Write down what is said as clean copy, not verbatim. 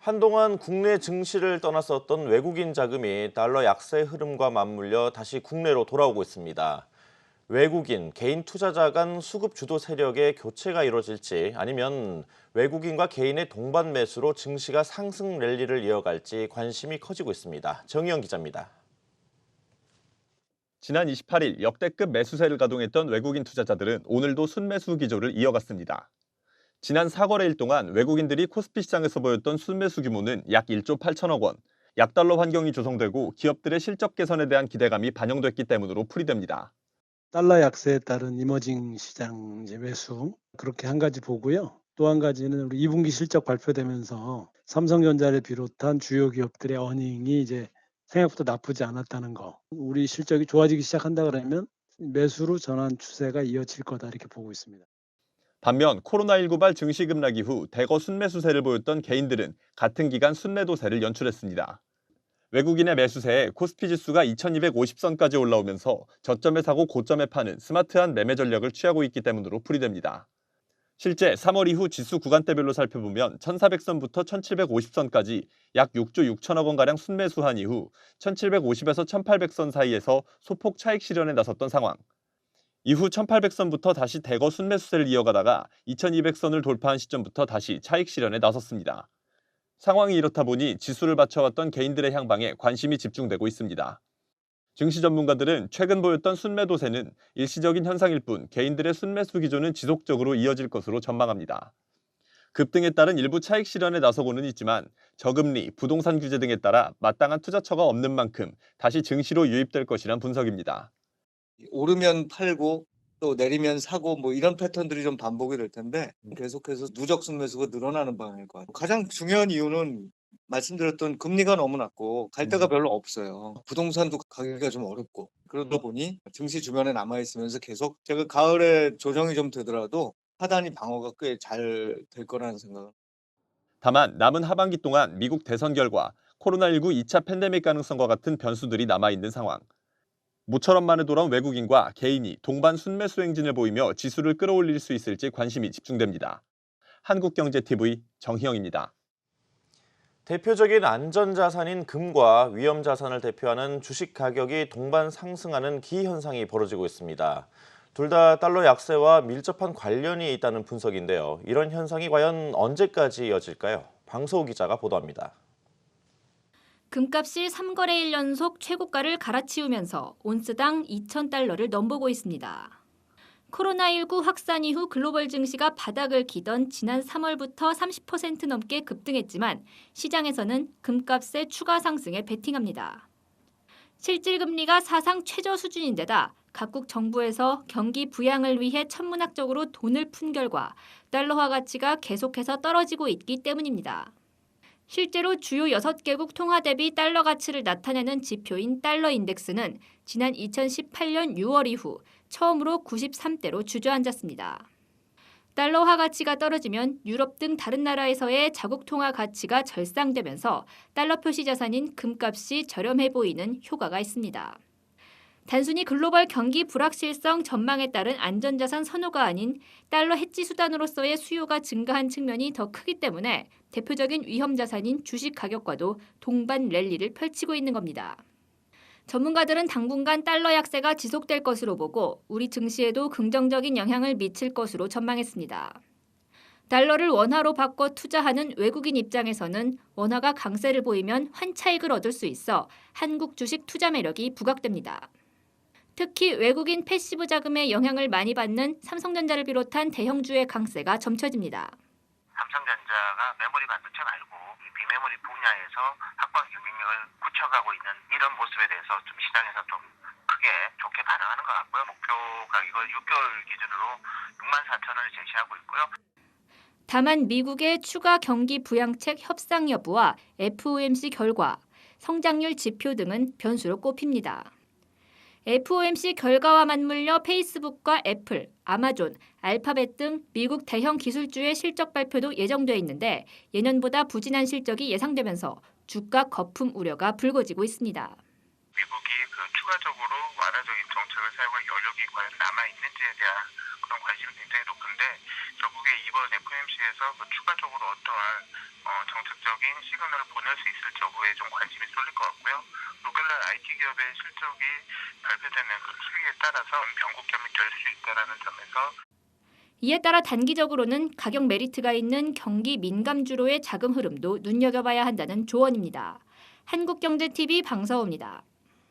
한동안 국내 증시를 떠났었던 외국인 자금이 달러 약세 흐름과 맞물려 다시 국내로 돌아오고 있습니다. 외국인, 개인 투자자 간 수급 주도 세력의 교체가 이뤄질지 아니면 외국인과 개인의 동반 매수로 증시가 상승 랠리를 이어갈지 관심이 커지고 있습니다. 정의영 기자입니다. 지난 28일 역대급 매수세를 가동했던 외국인 투자자들은 오늘도 순매수 기조를 이어갔습니다. 지난 4거래일 동안 외국인들이 코스피 시장에서 보였던 순매수 규모는 약 1조 8천억 원, 약달러 환경이 조성되고 기업들의 실적 개선에 대한 기대감이 반영됐기 때문으로 풀이됩니다. 달러 약세에 따른 이머징 시장 이제 매수 그렇게 한 가지 보고요. 또 한 가지는 우리 2분기 실적 발표되면서 삼성전자를 비롯한 주요 기업들의 어닝이 이제 생각보다 나쁘지 않았다는 거. 우리 실적이 좋아지기 시작한다 그러면 매수로 전환 추세가 이어질 거다 이렇게 보고 있습니다. 반면 코로나19발 증시 급락 이후 대거 순매수세를 보였던 개인들은 같은 기간 순매도세를 연출했습니다. 외국인의 매수세에 코스피 지수가 2250선까지 올라오면서 저점에 사고 고점에 파는 스마트한 매매 전략을 취하고 있기 때문으로 풀이됩니다. 실제 3월 이후 지수 구간대별로 살펴보면 1400선부터 1750선까지 약 6조 6천억 원가량 순매수한 이후 1750에서 1800선 사이에서 소폭 차익 실현에 나섰던 상황. 이후 1800선부터 다시 대거 순매수세를 이어가다가 2200선을 돌파한 시점부터 다시 차익 실현에 나섰습니다. 상황이 이렇다 보니 지수를 받쳐왔던 개인들의 향방에 관심이 집중되고 있습니다. 증시 전문가들은 최근 보였던 순매도세는 일시적인 현상일 뿐 개인들의 순매수 기조는 지속적으로 이어질 것으로 전망합니다. 급등에 따른 일부 차익 실현에 나서고는 있지만 저금리, 부동산 규제 등에 따라 마땅한 투자처가 없는 만큼 다시 증시로 유입될 것이란 분석입니다. 오르면 팔고 또 내리면 사고 뭐 이런 패턴들이 좀 반복이 될 텐데 계속해서 누적 순매수가 늘어나는 방향일 것 같아요. 가장 중요한 이유는 말씀드렸던 금리가 너무 낮고 갈 데가 별로 없어요. 부동산도 가기가 좀 어렵고 그러다 보니 증시 주변에 남아 있으면서 계속 제가 가을에 조정이 좀 되더라도 하단이 방어가 꽤 잘 될 거라는 생각을. 다만 남은 하반기 동안 미국 대선 결과, 코로나19 2차 팬데믹 가능성과 같은 변수들이 남아있는 상황. 모처럼 만에 돌아온 외국인과 개인이 동반 순매수 행진을 보이며 지수를 끌어올릴 수 있을지 관심이 집중됩니다. 한국경제TV 정희영입니다. 대표적인 안전자산인 금과 위험자산을 대표하는 주식 가격이 동반 상승하는 기현상이 벌어지고 있습니다. 둘 다 달러 약세와 밀접한 관련이 있다는 분석인데요. 이런 현상이 과연 언제까지 이어질까요? 방소우 기자가 보도합니다. 금값이 3거래일 연속 최고가를 갈아치우면서 온스당 2,000달러를 넘보고 있습니다. 코로나19 확산 이후 글로벌 증시가 바닥을 기던 지난 3월부터 30% 넘게 급등했지만 시장에서는 금값의 추가 상승에 베팅합니다. 실질금리가 사상 최저 수준인데다 각국 정부에서 경기 부양을 위해 천문학적으로 돈을 푼 결과 달러화 가치가 계속해서 떨어지고 있기 때문입니다. 실제로 주요 6개국 통화 대비 달러 가치를 나타내는 지표인 달러 인덱스는 지난 2018년 6월 이후 처음으로 93대로 주저앉았습니다. 달러화 가치가 떨어지면 유럽 등 다른 나라에서의 자국 통화 가치가 절상되면서 달러 표시 자산인 금값이 저렴해 보이는 효과가 있습니다. 단순히 글로벌 경기 불확실성 전망에 따른 안전자산 선호가 아닌 달러 해지 수단으로서의 수요가 증가한 측면이 더 크기 때문에 대표적인 위험자산인 주식 가격과도 동반 랠리를 펼치고 있는 겁니다. 전문가들은 당분간 달러 약세가 지속될 것으로 보고 우리 증시에도 긍정적인 영향을 미칠 것으로 전망했습니다. 달러를 원화로 바꿔 투자하는 외국인 입장에서는 원화가 강세를 보이면 환차익을 얻을 수 있어 한국 주식 투자 매력이 부각됩니다. 특히 외국인 패시브 자금의 영향을 많이 받는 삼성전자를 비롯한 대형주의 강세가 점쳐집니다. 삼성전자가 메모리 반도체 말고 비메모리 분야에서 확고한 경쟁력을 굳혀가고 있는 이런 모습에 대해서 좀 시장에서 좀 크게 좋게 반응하는 것 같고요. 목표 가격을 6개월 기준으로 64,000원을 제시하고 있고요. 다만 미국의 추가 경기 부양책 협상 여부와 FOMC 결과, 성장률 지표 등은 변수로 꼽힙니다. FOMC 결과와 맞물려 페이스북과 애플, 아마존, 알파벳 등 미국 대형 기술주의 실적 발표도 예정돼 있는데 예년보다 부진한 실적이 예상되면서 주가 거품 우려가 불거지고 있습니다. 미국이 추가적으로 완화적인 정책을 사용할 여력이 과연 남아있는지에 대한 그런 관심이 굉장히 높은데 결국에 이번 FOMC에서 추가적으로 어떠한 정책적인 시그널을 보낼 수 있을지 여부에 좀 관심이 쏠릴 것 같고요. 로컬 IT 기업의 실적이 발표되는 그 추이에 따라서 변곡점이 될 수 있다라는 점에서 이에 따라 단기적으로는 가격 메리트가 있는 경기 민감주로의 자금 흐름도 눈여겨봐야 한다는 조언입니다. 한국경제TV 방서호입니다.